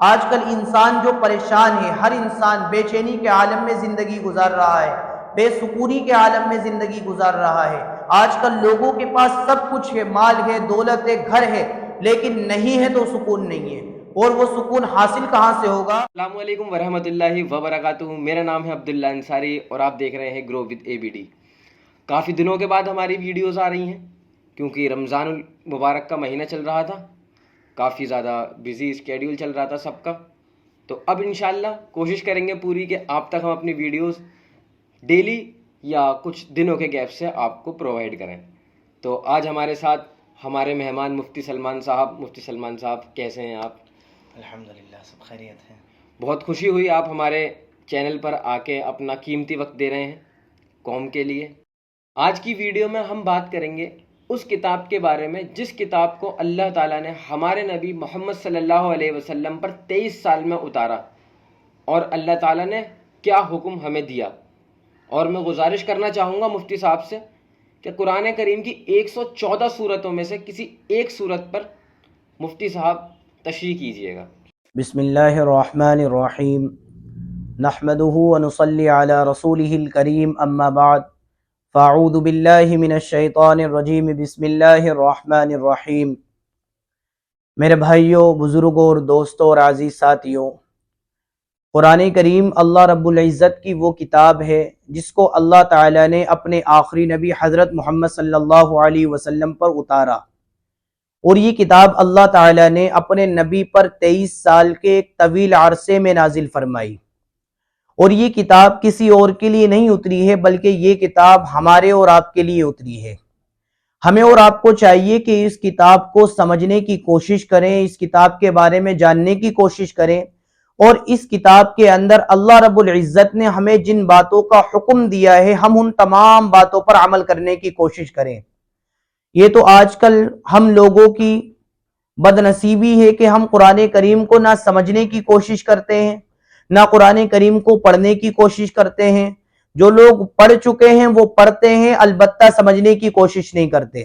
آج کل انسان جو پریشان ہے، ہر انسان بے چینی کے عالم میں زندگی گزار رہا ہے، بے سکونی کے عالم میں زندگی گزار رہا ہے۔ آج کل لوگوں کے پاس سب کچھ ہے، مال ہے، دولت ہے، گھر ہے، لیکن نہیں ہے تو سکون نہیں ہے، اور وہ سکون حاصل کہاں سے ہوگا؟ السلام علیکم ورحمۃ اللہ وبرکاتہ۔ میرا نام ہے عبداللہ انصاری اور آپ دیکھ رہے ہیں گرو ود ABD۔ کافی دنوں کے بعد ہماری ویڈیوز آ رہی ہیں کیونکہ رمضان المبارک کا مہینہ چل رہا تھا، کافی زیادہ بزی اسکیڈیول چل رہا تھا سب کا، تو اب انشاءاللہ کوشش کریں گے پوری کہ آپ تک ہم اپنی ویڈیوز ڈیلی یا کچھ دنوں کے گیپ سے آپ کو پرووائڈ کریں۔ تو آج ہمارے ساتھ ہمارے مہمان مفتی سلمان صاحب۔ مفتی سلمان صاحب کیسے ہیں آپ؟ الحمدللہ سب خیریت ہے۔ بہت خوشی ہوئی آپ ہمارے چینل پر آ کے اپنا قیمتی وقت دے رہے ہیں قوم کے لیے۔ آج کی ویڈیو میں ہم بات کریں گے اس کتاب کے بارے میں جس کتاب کو اللہ تعالیٰ نے ہمارے نبی محمد صلی اللہ علیہ وسلم پر 23 سال میں اتارا، اور اللہ تعالیٰ نے کیا حکم ہمیں دیا۔ اور میں گزارش کرنا چاہوں گا مفتی صاحب سے کہ قرآن کریم کی 114 صورتوں میں سے کسی ایک صورت پر مفتی صاحب تشریح کیجیے گا۔ بسم اللہ الرحمن الرحیم، نحمده ونصلی علی رسولہ الکریم، اما بعد، فاعوذ باللہ من الشیطان الرجیم، بسم اللہ الرحمن الرحیم۔ میرے بھائیوں، بزرگوں اور دوستوں اور عزیز ساتھیوں، قرآن کریم اللہ رب العزت کی وہ کتاب ہے جس کو اللہ تعالیٰ نے اپنے آخری نبی حضرت محمد صلی اللہ علیہ وسلم پر اتارا، اور یہ کتاب اللہ تعالیٰ نے اپنے نبی پر 23 سال کے ایک طویل عرصے میں نازل فرمائی، اور یہ کتاب کسی اور کے لیے نہیں اتری ہے بلکہ یہ کتاب ہمارے اور آپ کے لیے اتری ہے۔ ہمیں اور آپ کو چاہیے کہ اس کتاب کو سمجھنے کی کوشش کریں، اس کتاب کے بارے میں جاننے کی کوشش کریں، اور اس کتاب کے اندر اللہ رب العزت نے ہمیں جن باتوں کا حکم دیا ہے ہم ان تمام باتوں پر عمل کرنے کی کوشش کریں۔ یہ تو آج کل ہم لوگوں کی بد نصیبی ہے کہ ہم قرآن کریم کو نہ سمجھنے کی کوشش کرتے ہیں، نہ قرآن کریم کو پڑھنے کی کوشش کرتے ہیں۔ جو لوگ پڑھ چکے ہیں وہ پڑھتے ہیں، البتہ سمجھنے کی کوشش نہیں کرتے،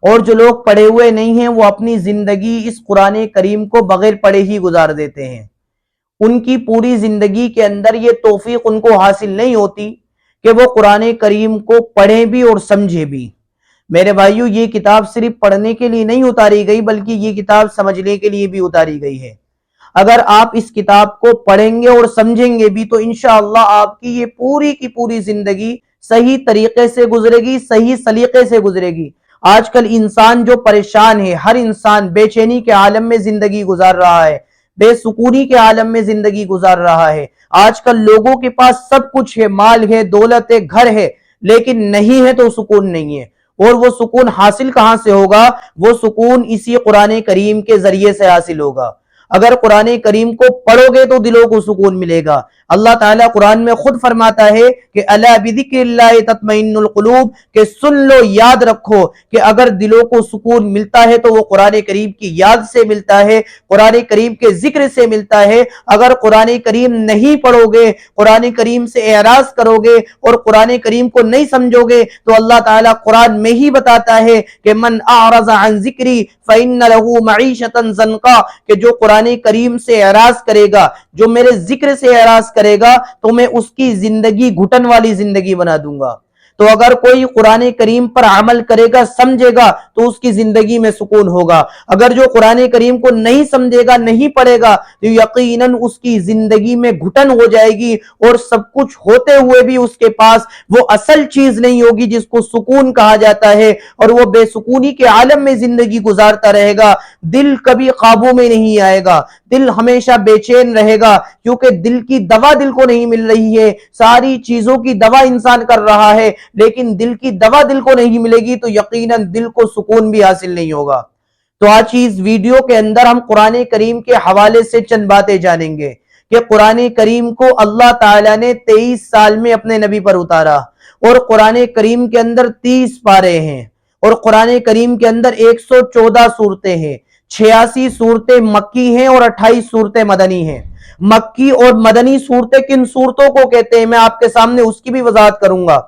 اور جو لوگ پڑھے ہوئے نہیں ہیں وہ اپنی زندگی اس قرآن کریم کو بغیر پڑھے ہی گزار دیتے ہیں۔ ان کی پوری زندگی کے اندر یہ توفیق ان کو حاصل نہیں ہوتی کہ وہ قرآن کریم کو پڑھیں بھی اور سمجھے بھی۔ میرے بھائیو، یہ کتاب صرف پڑھنے کے لیے نہیں اتاری گئی بلکہ یہ کتاب سمجھنے کے لیے بھی اتاری گئی ہے۔ اگر آپ اس کتاب کو پڑھیں گے اور سمجھیں گے بھی تو انشاءاللہ آپ کی یہ پوری کی پوری زندگی صحیح طریقے سے گزرے گی، صحیح سلیقے سے گزرے گی۔ آج کل انسان جو پریشان ہے، ہر انسان بے چینی کے عالم میں زندگی گزار رہا ہے، بے سکونی کے عالم میں زندگی گزار رہا ہے۔ آج کل لوگوں کے پاس سب کچھ ہے، مال ہے، دولت ہے، گھر ہے، لیکن نہیں ہے تو سکون نہیں ہے، اور وہ سکون حاصل کہاں سے ہوگا؟ وہ سکون اسی قرآن کریم کے ذریعے سے حاصل ہوگا۔ اگر قرآن کریم کو پڑھو گے تو دلوں کو سکون ملے گا۔ اللہ تعالیٰ قرآن میں خود فرماتا ہے کہ الا بذکر اللہ تطمئن القلوب، کہ سن لو، یاد رکھو کہ اگر دلوں کو سکون ملتا ہے تو وہ قرآن کریم کی یاد سے ملتا ہے، قرآن کریم کے ذکر سے ملتا ہے۔ اگر قرآن کریم نہیں پڑھو گے، قرآن کریم سے اعراض کرو گے اور قرآن کریم کو نہیں سمجھو گے تو اللہ تعالیٰ قرآن میں ہی بتاتا ہے کہ من اعرض عن ذکری فإن له معیشۃ ضنکا، کہ جو قرآن کریم سے اعراض کرے گا، جو میرے ذکر سے اعراض کرے گا تو میں اس کی زندگی گھٹن والی زندگی بنا دوں گا۔ تو اگر کوئی قرآن کریم پر عمل کرے گا، سمجھے گا، تو اس کی زندگی میں سکون ہوگا۔ اگر جو قرآن کریم کو نہیں سمجھے گا، نہیں پڑھے گا، تو یقیناً اس کی زندگی میں گھٹن ہو جائے گی، اور سب کچھ ہوتے ہوئے بھی اس کے پاس وہ اصل چیز نہیں ہوگی جس کو سکون کہا جاتا ہے، اور وہ بے سکونی کے عالم میں زندگی گزارتا رہے گا۔ دل کبھی قابو میں نہیں آئے گا، دل ہمیشہ بے چین رہے گا، کیونکہ دل کی دوا دل کو نہیں مل رہی ہے۔ ساری چیزوں کی دوا انسان کر رہا ہے، لیکن دل کی دوا دل کو نہیں ملے گی تو یقیناً دل کو سکون بھی حاصل نہیں ہوگا۔ تو آج اس ویڈیو کے اندر ہم قرآن کریم کے حوالے سے چند باتیں جانیں گے کہ قرآن کریم کو اللہ تعالیٰ نے 23 سال میں اپنے نبی پر اتارا، اور قرآن کریم کے اندر 30 پارے ہیں، اور قرآن کریم کے اندر 114 صورتیں ہیں۔ 86 صورتیں مکی ہیں اور 28 صورتیں مدنی ہیں۔ مکی اور مدنی صورتیں کن صورتوں کو کہتے ہیں میں آپ کے سامنے اس کی بھی وضاحت کروں گا۔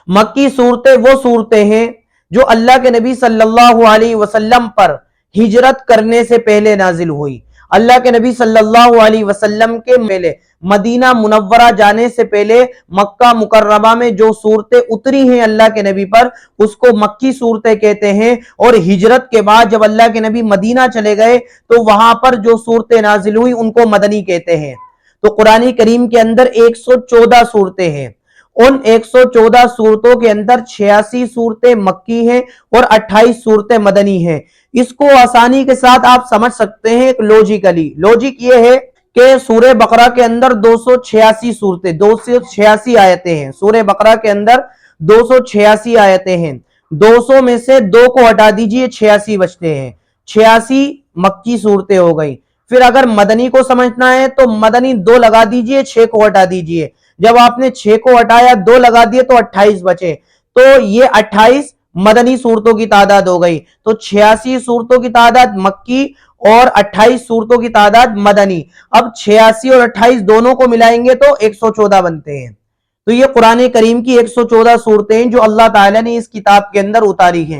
مکی صورتیں وہ صورتیں ہیں جو اللہ کے نبی صلی اللہ علیہ وسلم پر ہجرت کرنے سے پہلے نازل ہوئی۔ اللہ کے نبی صلی اللہ علیہ وسلم کے پہلے مدینہ منورہ جانے سے پہلے مکہ مکرمہ میں جو صورتیں اتری ہیں اللہ کے نبی پر اس کو مکی صورتیں کہتے ہیں، اور ہجرت کے بعد جب اللہ کے نبی مدینہ چلے گئے تو وہاں پر جو صورتیں نازل ہوئی ان کو مدنی کہتے ہیں۔ تو قرآن کریم کے اندر 114 صورتیں ہیں، ان 114 صورتوں کے اندر 86 صورتیں مکی ہیں اور 28 صورتیں مدنی ہیں۔ اس کو آسانی کے ساتھ آپ سمجھ سکتے ہیں لوجیکلی۔ لوجک یہ ہے کہ سورہ بقرہ کے اندر 286 صورتیں، 286 آیتیں ہیں، سورہ بقرہ کے اندر 286 آیتیں ہیں، 200 میں سے 2 کو ہٹا دیجئے 86 بچتے ہیں، 86 مکی صورتیں ہو گئی۔ پھر اگر مدنی کو سمجھنا ہے تو مدنی 2 لگا دیجئے، 6 کو ہٹا دیجئے، جب آپ نے 6 کو ہٹایا 2 لگا دیے تو 28 بچے، تو یہ 28 مدنی صورتوں کی تعداد ہو گئی۔ تو 86 صورتوں کی تعداد مکی اور 28 صورتوں کی تعداد مدنی۔ اب 86 اور 28 دونوں کو ملائیں گے تو 114 بنتے ہیں۔ تو یہ قرآن کریم کی 114 صورتیں جو اللہ تعالیٰ نے اس کتاب کے اندر اتاری ہیں۔